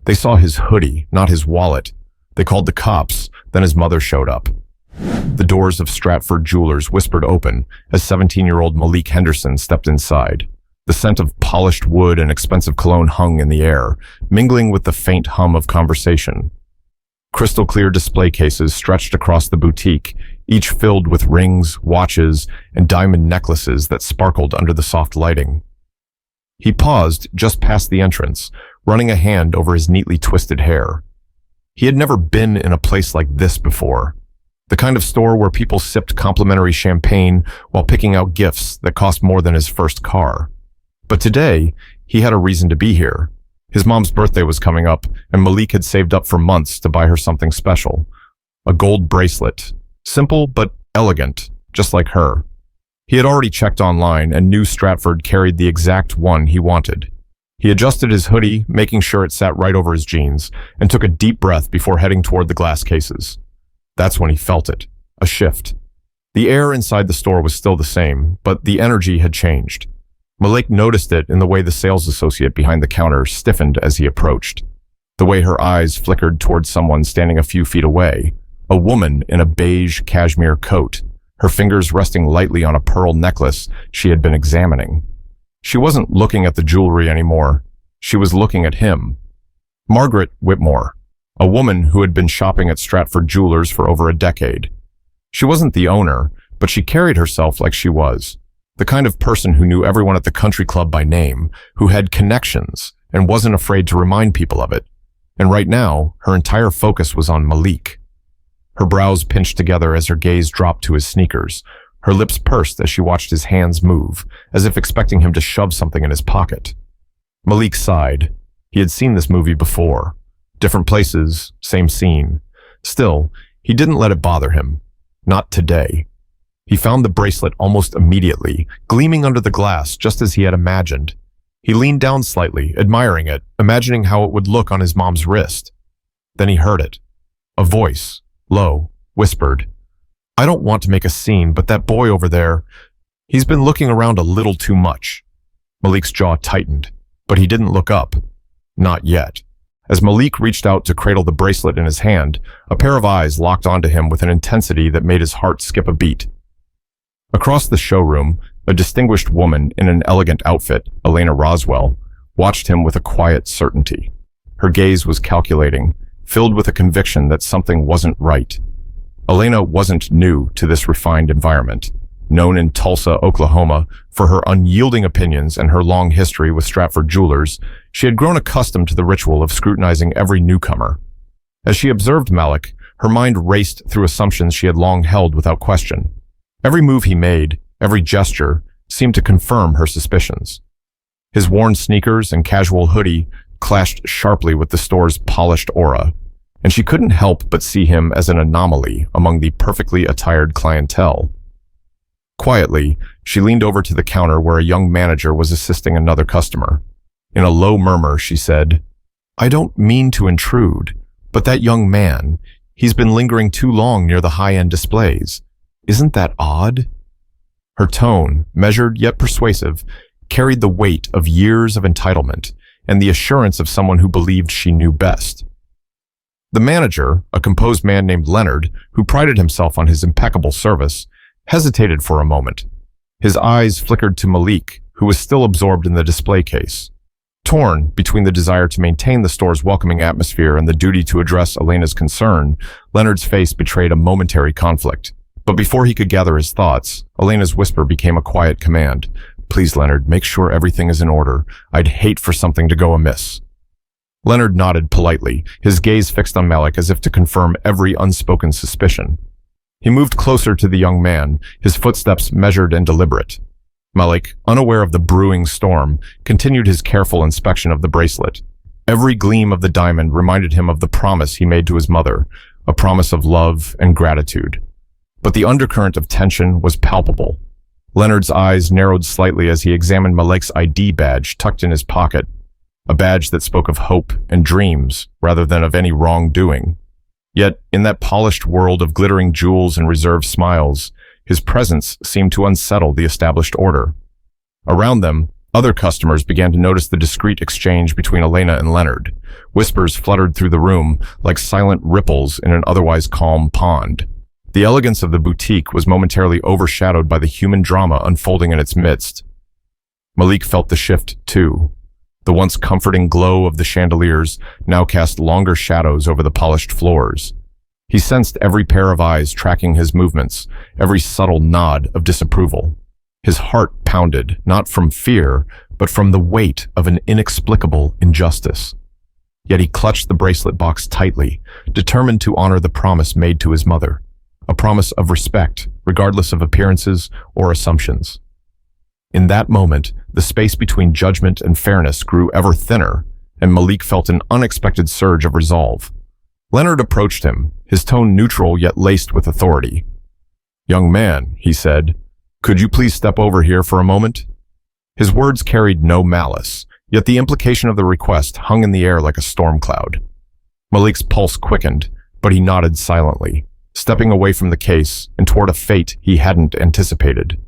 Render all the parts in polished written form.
They saw his hoodie, not his wallet. They called the cops, then his mother showed up. The doors of Stratford Jewelers whispered open as 17-year-old Malik Henderson stepped inside. The scent of polished wood and expensive cologne hung in the air, mingling with the faint hum of conversation. Crystal-clear display cases stretched across the boutique, each filled with rings, watches, and diamond necklaces that sparkled under the soft lighting. He paused just past the entrance, running a hand over his neatly twisted hair. He had never been in a place like this before. The kind of store where people sipped complimentary champagne while picking out gifts that cost more than his first car. But today, he had a reason to be here. His mom's birthday was coming up, and Malik had saved up for months to buy her something special. A gold bracelet. Simple but elegant, just like her. He had already checked online and knew Stratford carried the exact one he wanted. He adjusted his hoodie, making sure it sat right over his jeans, and took a deep breath before heading toward the glass cases. That's when he felt it. A shift. The air inside the store was still the same, but the energy had changed. Malik noticed it in the way the sales associate behind the counter stiffened as he approached. The way her eyes flickered towards someone standing a few feet away. A woman in a beige cashmere coat, her fingers resting lightly on a pearl necklace she had been examining. She wasn't looking at the jewelry anymore. She was looking at him. Margaret Whitmore, a woman who had been shopping at Stratford Jewelers for over a decade. She wasn't the owner, but she carried herself like she was. The kind of person who knew everyone at the country club by name, who had connections and wasn't afraid to remind people of it. And right now, her entire focus was on Malik. Her brows pinched together as her gaze dropped to his sneakers. Her lips pursed as she watched his hands move, as if expecting him to shove something in his pocket. Malik sighed. He had seen this movie before. Different places, same scene. Still, he didn't let it bother him. Not today. He found the bracelet almost immediately, gleaming under the glass just as he had imagined. He leaned down slightly, admiring it, imagining how it would look on his mom's wrist. Then he heard it. A voice, low, whispered, "I don't want to make a scene, but that boy over there, he's been looking around a little too much." Malik's jaw tightened, but he didn't look up. Not yet. As Malik reached out to cradle the bracelet in his hand, a pair of eyes locked onto him with an intensity that made his heart skip a beat. Across the showroom, a distinguished woman in an elegant outfit, Elena Roswell, watched him with a quiet certainty. Her gaze was calculating, filled with a conviction that something wasn't right. Elena wasn't new to this refined environment. Known in Tulsa, Oklahoma, for her unyielding opinions and her long history with Stratford Jewelers, she had grown accustomed to the ritual of scrutinizing every newcomer. As she observed Malik, her mind raced through assumptions she had long held without question. Every move he made, every gesture, seemed to confirm her suspicions. His worn sneakers and casual hoodie clashed sharply with the store's polished aura, and she couldn't help but see him as an anomaly among the perfectly attired clientele. Quietly, she leaned over to the counter where a young manager was assisting another customer. In a low murmur, she said, "I don't mean to intrude, but that young man, he's been lingering too long near the high-end displays. Isn't that odd?" Her tone, measured yet persuasive, carried the weight of years of entitlement and the assurance of someone who believed she knew best. The manager, a composed man named Leonard, who prided himself on his impeccable service, hesitated for a moment. His eyes flickered to Malik, who was still absorbed in the display case. Torn between the desire to maintain the store's welcoming atmosphere and the duty to address Elena's concern, Leonard's face betrayed a momentary conflict. But before he could gather his thoughts, Elena's whisper became a quiet command. "Please, Leonard, make sure everything is in order. I'd hate for something to go amiss." Leonard nodded politely, his gaze fixed on Malik as if to confirm every unspoken suspicion. He moved closer to the young man, his footsteps measured and deliberate. Malik, unaware of the brewing storm, continued his careful inspection of the bracelet. Every gleam of the diamond reminded him of the promise he made to his mother, a promise of love and gratitude. But the undercurrent of tension was palpable. Leonard's eyes narrowed slightly as he examined Malik's ID badge tucked in his pocket, a badge that spoke of hope and dreams rather than of any wrongdoing. Yet, in that polished world of glittering jewels and reserved smiles, his presence seemed to unsettle the established order. Around them, Other customers began to notice the discreet exchange between Elena and Leonard. Whispers fluttered through the room like silent ripples in an otherwise calm pond. The elegance of the boutique was momentarily overshadowed by the human drama unfolding in its midst. Malik felt the shift, too. The once comforting glow of the chandeliers now cast longer shadows over the polished floors. He sensed every pair of eyes tracking his movements, every subtle nod of disapproval. His heart pounded, not from fear, but from the weight of an inexplicable injustice. Yet he clutched the bracelet box tightly, determined to honor the promise made to his mother, a promise of respect, regardless of appearances or assumptions. In that moment, the space between judgment and fairness grew ever thinner, and Malik felt an unexpected surge of resolve. Leonard approached him, his tone neutral yet laced with authority. "Young man," he said, "could you please step over here for a moment?" His words carried no malice, yet the implication of the request hung in the air like a storm cloud. Malik's pulse quickened, but he nodded silently, stepping away from the case and toward a fate he hadn't anticipated.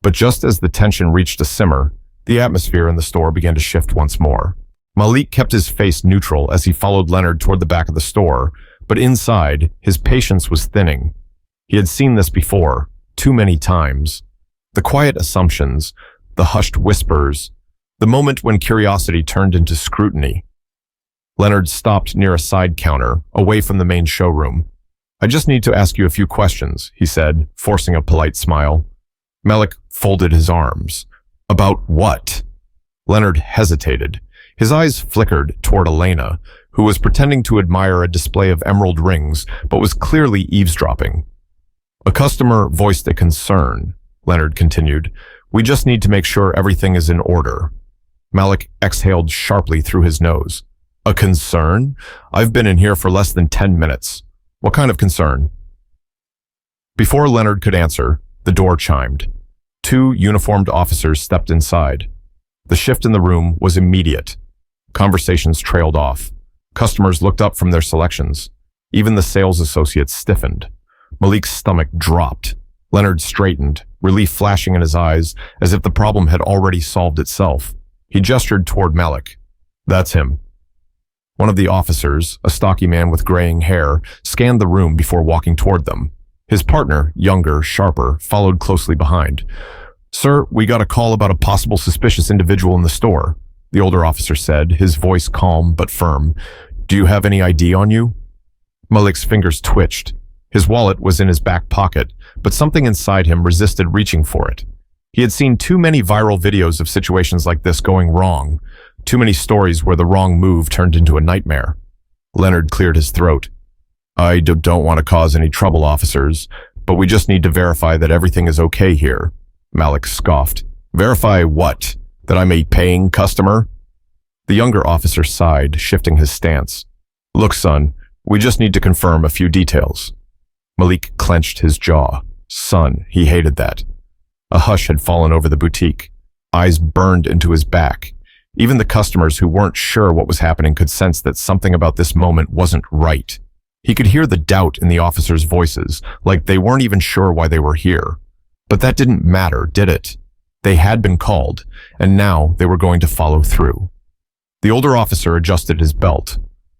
But just as the tension reached a simmer, the atmosphere in the store began to shift once more. Malik kept his face neutral as he followed Leonard toward the back of the store, but inside, his patience was thinning. He had seen this before, too many times. The quiet assumptions, the hushed whispers, the moment when curiosity turned into scrutiny. Leonard stopped near a side counter, away from the main showroom. "I just need to ask you a few questions," he said, forcing a polite smile. Malik folded his arms. "About what?" Leonard hesitated. His eyes flickered toward Elena, who was pretending to admire a display of emerald rings, but was clearly eavesdropping. "A customer voiced a concern," Leonard continued. "We just need to make sure everything is in order." Malik exhaled sharply through his nose. "A concern? I've been in here for less than 10 minutes. What kind of concern?" Before Leonard could answer, the door chimed. 2 uniformed officers stepped inside. The shift in the room was immediate. Conversations trailed off. Customers looked up from their selections. Even the sales associates stiffened. Malik's stomach dropped. Leonard straightened, relief flashing in his eyes as if the problem had already solved itself. He gestured toward Malik. "That's him." One of the officers, a stocky man with graying hair, scanned the room before walking toward them. His partner, younger, sharper, followed closely behind. "Sir, we got a call about a possible suspicious individual in the store," the older officer said, his voice calm but firm. "Do you have any ID on you?" Malik's fingers twitched. His wallet was in his back pocket, but something inside him resisted reaching for it. He had seen too many viral videos of situations like this going wrong, too many stories where the wrong move turned into a nightmare. Leonard cleared his throat. "I don't want to cause any trouble, officers, but we just need to verify that everything is okay here." Malik scoffed. "Verify what? That I'm a paying customer?" The younger officer sighed, shifting his stance. "Look, son, we just need to confirm a few details." Malik clenched his jaw. Son, he hated that. A hush had fallen over the boutique. Eyes burned into his back. Even the customers who weren't sure what was happening could sense that something about this moment wasn't right. He could hear the doubt in the officers' voices, like they weren't even sure why they were here. But that didn't matter, did it? They had been called, and now they were going to follow through. The older officer adjusted his belt.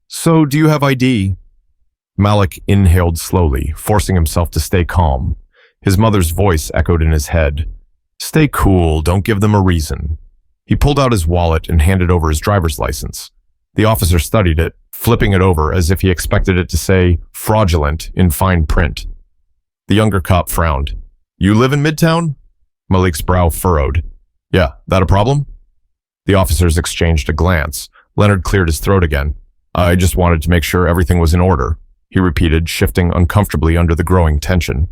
"So, do you have ID?" Malik inhaled slowly, forcing himself to stay calm. His mother's voice echoed in his head. "Stay cool, don't give them a reason." He pulled out his wallet and handed over his driver's license. The officer studied it, flipping it over as if he expected it to say fraudulent in fine print. The younger cop frowned. "You live in Midtown?" Malik's brow furrowed. "Yeah, that a problem?" The officers exchanged a glance. Leonard cleared his throat again. "I just wanted to make sure everything was in order," he repeated, shifting uncomfortably under the growing tension.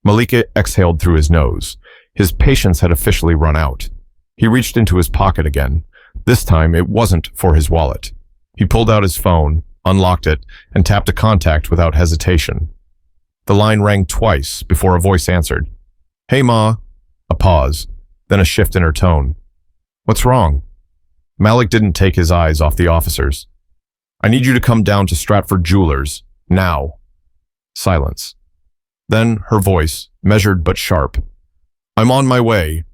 Malik exhaled through his nose. His patience had officially run out. He reached into his pocket again. This time, it wasn't for his wallet. He pulled out his phone, unlocked it, and tapped a contact without hesitation. The line rang twice before a voice answered. "Hey, Ma." A pause, then a shift in her tone. "What's wrong?" Malik didn't take his eyes off the officers. "I need you to come down to Stratford Jewelers, now." Silence. Then her voice, measured but sharp. "I'm on my way."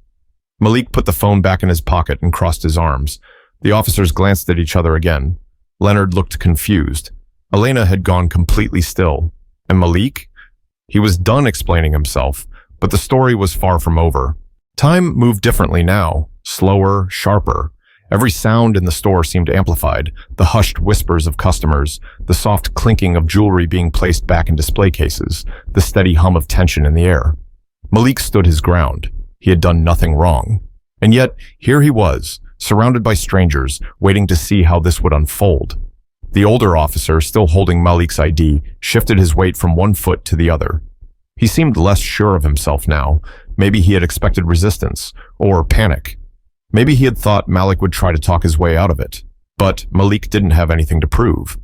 Malik put the phone back in his pocket and crossed his arms. The officers glanced at each other again. Leonard looked confused. Elena had gone completely still. And Malik? He was done explaining himself, but the story was far from over. Time moved differently now, slower, sharper. Every sound in the store seemed amplified, the hushed whispers of customers, the soft clinking of jewelry being placed back in display cases, the steady hum of tension in the air. Malik stood his ground. He had done nothing wrong. And yet, here he was, surrounded by strangers, waiting to see how this would unfold. The older officer, still holding Malik's ID, shifted his weight from one foot to the other. He seemed less sure of himself now. Maybe he had expected resistance, or panic. Maybe he had thought Malik would try to talk his way out of it. But Malik didn't have anything to prove.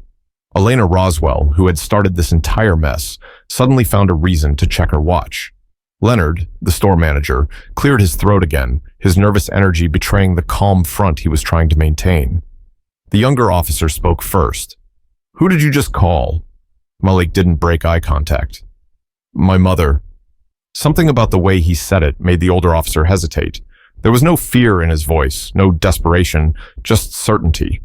Elena Roswell, who had started this entire mess, suddenly found a reason to check her watch. Leonard, the store manager, cleared his throat again, his nervous energy betraying the calm front he was trying to maintain. The younger officer spoke first. "Who did you just call?" Malik didn't break eye contact. "My mother." Something about the way he said it made the older officer hesitate. There was no fear in his voice, no desperation, just certainty.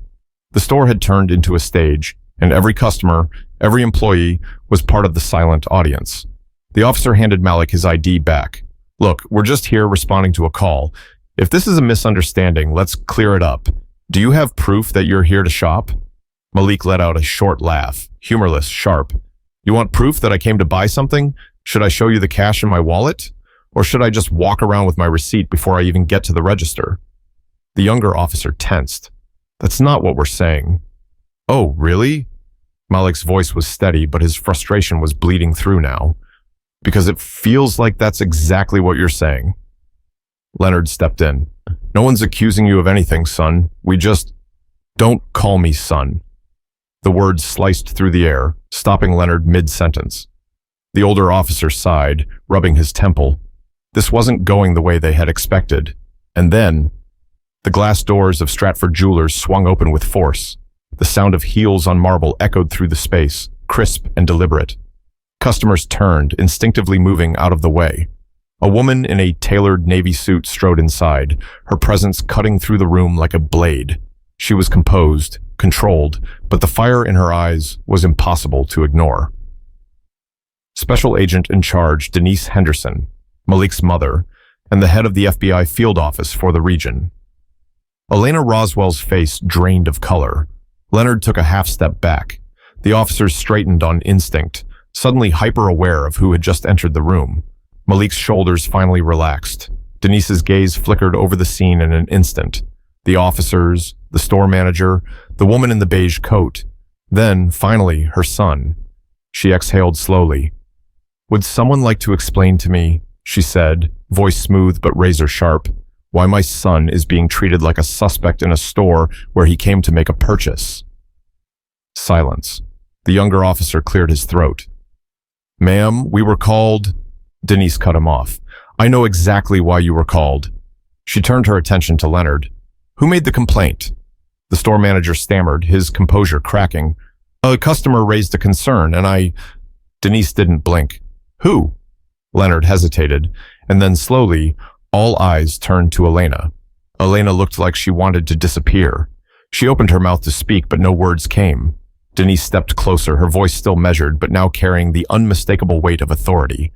The store had turned into a stage, and every customer, every employee, was part of the silent audience. The officer handed Malik his ID back. "Look, we're just here responding to a call. If this is a misunderstanding, let's clear it up. Do you have proof that you're here to shop?" Malik let out a short laugh, humorless, sharp. "You want proof that I came to buy something? Should I show you the cash in my wallet? Or should I just walk around with my receipt before I even get to the register?" The younger officer tensed. "That's not what we're saying." "Oh, really?" Malik's voice was steady, but his frustration was bleeding through now. "Because it feels like that's exactly what you're saying." Leonard stepped in. "No one's accusing you of anything, son. We just—" "Don't call me son." The words sliced through the air, stopping Leonard mid-sentence. The older officer sighed, rubbing his temple. This wasn't going the way they had expected. And then, the glass doors of Stratford Jewelers swung open with force. The sound of heels on marble echoed through the space, crisp and deliberate. Customers turned, instinctively moving out of the way. A woman in a tailored navy suit strode inside, her presence cutting through the room like a blade. She was composed, controlled, but the fire in her eyes was impossible to ignore. Special Agent in Charge Denise Henderson, Malik's mother, and the head of the FBI field office for the region. Elena Roswell's face drained of color. Leonard took a half step back. The officers straightened on instinct, suddenly hyper-aware of who had just entered the room. Malik's shoulders finally relaxed. Denise's gaze flickered over the scene in an instant. The officers, the store manager, the woman in the beige coat. Then, finally, her son. She exhaled slowly. "Would someone like to explain to me," she said, voice smooth but razor-sharp, "why my son is being treated like a suspect in a store where he came to make a purchase?" Silence. The younger officer cleared his throat. "Ma'am, we were called—" Denise cut him off. "I know exactly why you were called." She turned her attention to Leonard. "Who made the complaint?" The store manager stammered, his composure cracking. "A customer raised a concern, and I—" Denise didn't blink. "Who?" Leonard hesitated, and then slowly, all eyes turned to Elena. Elena looked like she wanted to disappear. She opened her mouth to speak, but no words came. Denise stepped closer, her voice still measured, but now carrying the unmistakable weight of authority.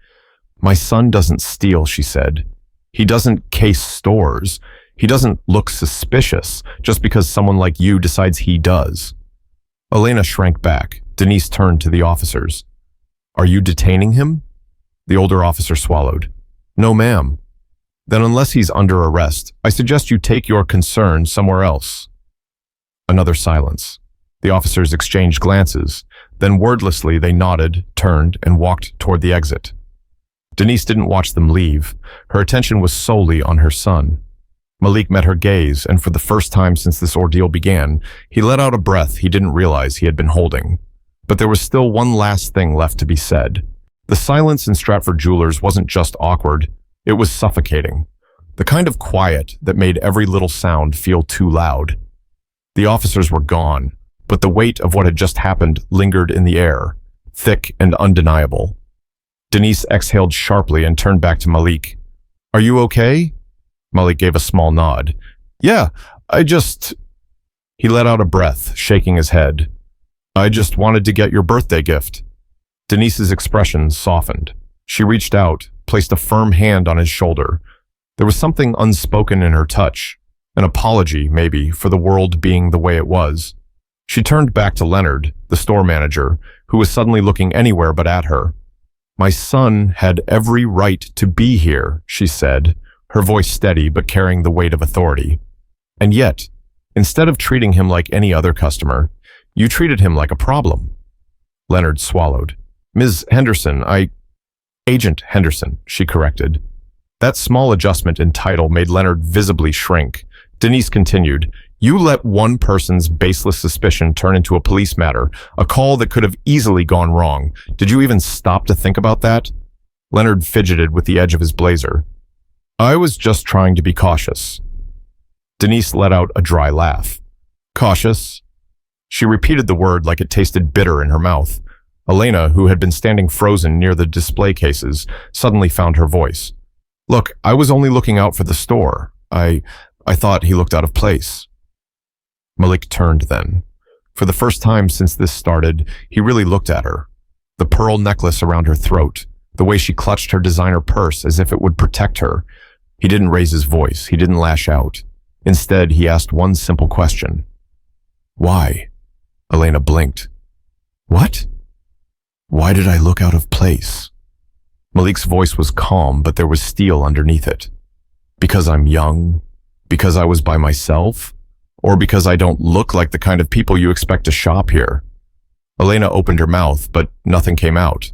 "My son doesn't steal," she said. "He doesn't case stores. He doesn't look suspicious just because someone like you decides he does." Elena shrank back. Denise turned to the officers. "Are you detaining him?" The older officer swallowed. "No, ma'am." "Then unless he's under arrest, I suggest you take your concern somewhere else." Another silence. The officers exchanged glances. Then wordlessly they nodded, turned, and walked toward the exit. Denise didn't watch them leave. Her attention was solely on her son. Malik met her gaze, and for the first time since this ordeal began, he let out a breath he didn't realize he had been holding. But there was still one last thing left to be said. The silence in Stratford Jewelers wasn't just awkward, it was suffocating. The kind of quiet that made every little sound feel too loud. The officers were gone, but the weight of what had just happened lingered in the air, thick and undeniable. Denise exhaled sharply and turned back to Malik. "Are you okay?" Malik gave a small nod. Yeah, I just... He let out a breath, shaking his head. I just wanted to get your birthday gift. Denise's expression softened. She reached out, placed a firm hand on his shoulder. There was something unspoken in her touch, an apology, maybe, for the world being the way it was. She turned back to Leonard, the store manager, who was suddenly looking anywhere but at her. My son had every right to be here, she said, her voice steady but carrying the weight of authority. And yet, instead of treating him like any other customer, you treated him like a problem. Leonard swallowed. Ms. Henderson, Agent Henderson, she corrected. That small adjustment in title made Leonard visibly shrink. Denise continued, You let one person's baseless suspicion turn into a police matter, a call that could have easily gone wrong. Did you even stop to think about that? Leonard fidgeted with the edge of his blazer. I was just trying to be cautious. Denise let out a dry laugh. Cautious? She repeated the word like it tasted bitter in her mouth. Elena, who had been standing frozen near the display cases, suddenly found her voice. Look, I was only looking out for the store. I thought he looked out of place. Malik turned then. For the first time since this started, he really looked at her. The pearl necklace around her throat, the way she clutched her designer purse as if it would protect her. He didn't raise his voice. He didn't lash out. Instead, he asked one simple question. Why? Elena blinked. What? Why did I look out of place? Malik's voice was calm, but there was steel underneath it. Because I'm young? Because I was by myself? Or because I don't look like the kind of people you expect to shop here? Elena opened her mouth, but nothing came out.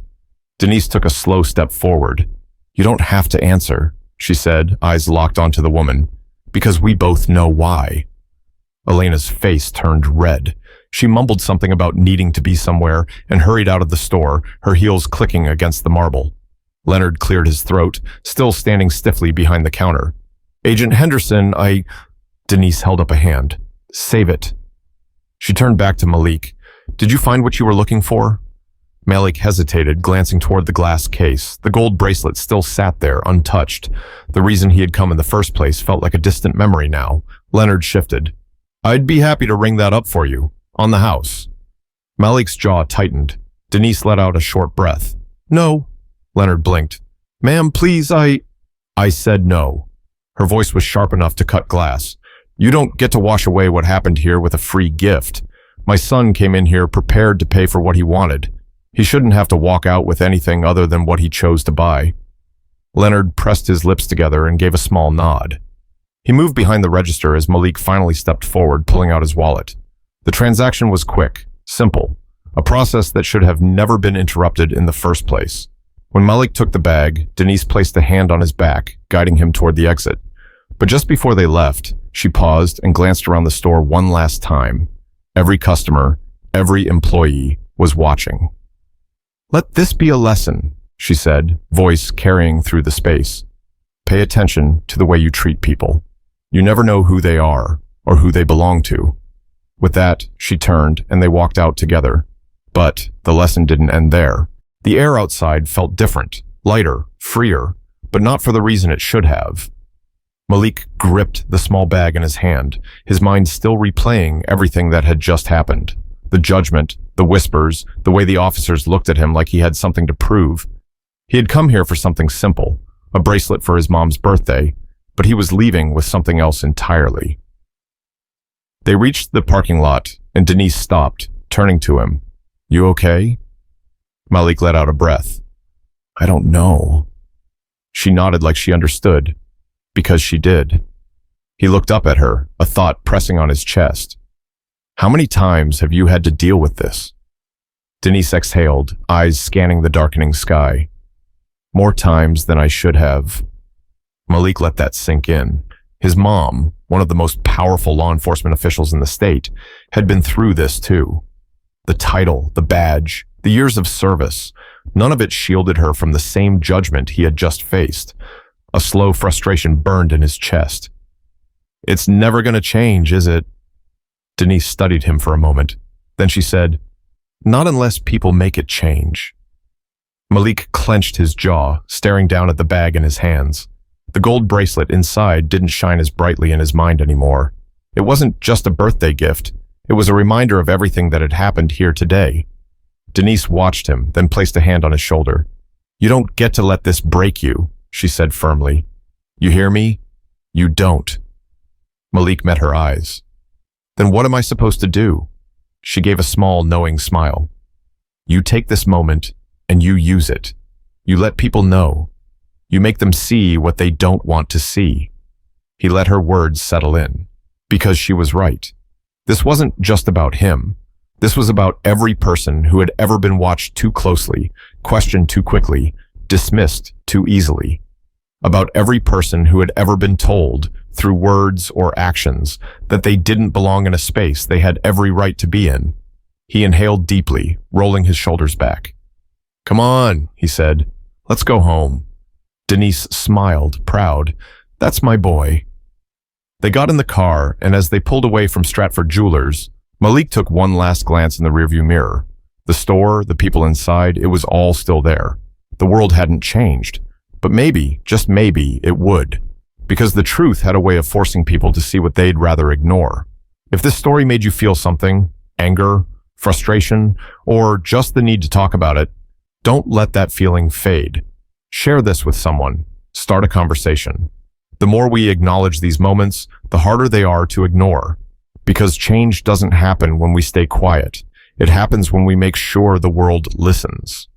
Denise took a slow step forward. You don't have to answer, she said, eyes locked onto the woman. Because we both know why. Elena's face turned red. She mumbled something about needing to be somewhere and hurried out of the store, her heels clicking against the marble. Leonard cleared his throat, still standing stiffly behind the counter. Agent Henderson, Denise held up a hand. Save it. She turned back to Malik. Did you find what you were looking for? Malik hesitated, glancing toward the glass case. The gold bracelet still sat there, untouched. The reason he had come in the first place felt like a distant memory now. Leonard shifted. I'd be happy to ring that up for you. On the house. Malik's jaw tightened. Denise let out a short breath. No. Leonard blinked. Ma'am, please, I said no. Her voice was sharp enough to cut glass. You don't get to wash away what happened here with a free gift. My son came in here prepared to pay for what he wanted. He shouldn't have to walk out with anything other than what he chose to buy. Leonard pressed his lips together and gave a small nod. He moved behind the register as Malik finally stepped forward, pulling out his wallet. The transaction was quick, simple, a process that should have never been interrupted in the first place. When Malik took the bag, Denise placed a hand on his back, guiding him toward the exit. But just before they left, she paused and glanced around the store one last time. Every customer, every employee was watching. Let this be a lesson, she said, voice carrying through the space. Pay attention to the way you treat people. You never know who they are or who they belong to. With that, she turned and they walked out together. But the lesson didn't end there. The air outside felt different, lighter, freer, but not for the reason it should have. Malik gripped the small bag in his hand, his mind still replaying everything that had just happened. The judgment, the whispers, the way the officers looked at him like he had something to prove. He had come here for something simple, a bracelet for his mom's birthday, but he was leaving with something else entirely. They reached the parking lot, and Denise stopped, turning to him. You okay? Malik let out a breath. I don't know. She nodded like she understood, because she did. He looked up at her, a thought pressing on his chest. How many times have you had to deal with this? Denise exhaled, eyes scanning the darkening sky. More times than I should have. Malik let that sink in. His mom, one of the most powerful law enforcement officials in the state, had been through this too. The title, the badge, the years of service, none of it shielded her from the same judgment he had just faced. A slow frustration burned in his chest. It's never going to change, is it? Denise studied him for a moment. Then she said, Not unless people make it change. Malik clenched his jaw, staring down at the bag in his hands. The gold bracelet inside didn't shine as brightly in his mind anymore. It wasn't just a birthday gift. It was a reminder of everything that had happened here today. Denise watched him, then placed a hand on his shoulder. "You don't get to let this break you," she said firmly. "You hear me? You don't." Malik met her eyes. "Then what am I supposed to do?" She gave a small, knowing smile. "You take this moment and you use it. You let people know. You make them see what they don't want to see." He let her words settle in, because she was right. This wasn't just about him. This was about every person who had ever been watched too closely, questioned too quickly, dismissed too easily. About every person who had ever been told, through words or actions, that they didn't belong in a space they had every right to be in. He inhaled deeply, rolling his shoulders back. "Come on," he said. "Let's go home." Denise smiled, proud. "That's my boy." They got in the car, and as they pulled away from Stratford Jewelers, Malik took one last glance in the rearview mirror. The store, the people inside, it was all still there. The world hadn't changed. But maybe, just maybe, it would. Because the truth had a way of forcing people to see what they'd rather ignore. If this story made you feel something, anger, frustration, or just the need to talk about it, don't let that feeling fade. Share this with someone. Start a conversation. The more we acknowledge these moments, the harder they are to ignore. Because change doesn't happen when we stay quiet. It happens when we make sure the world listens.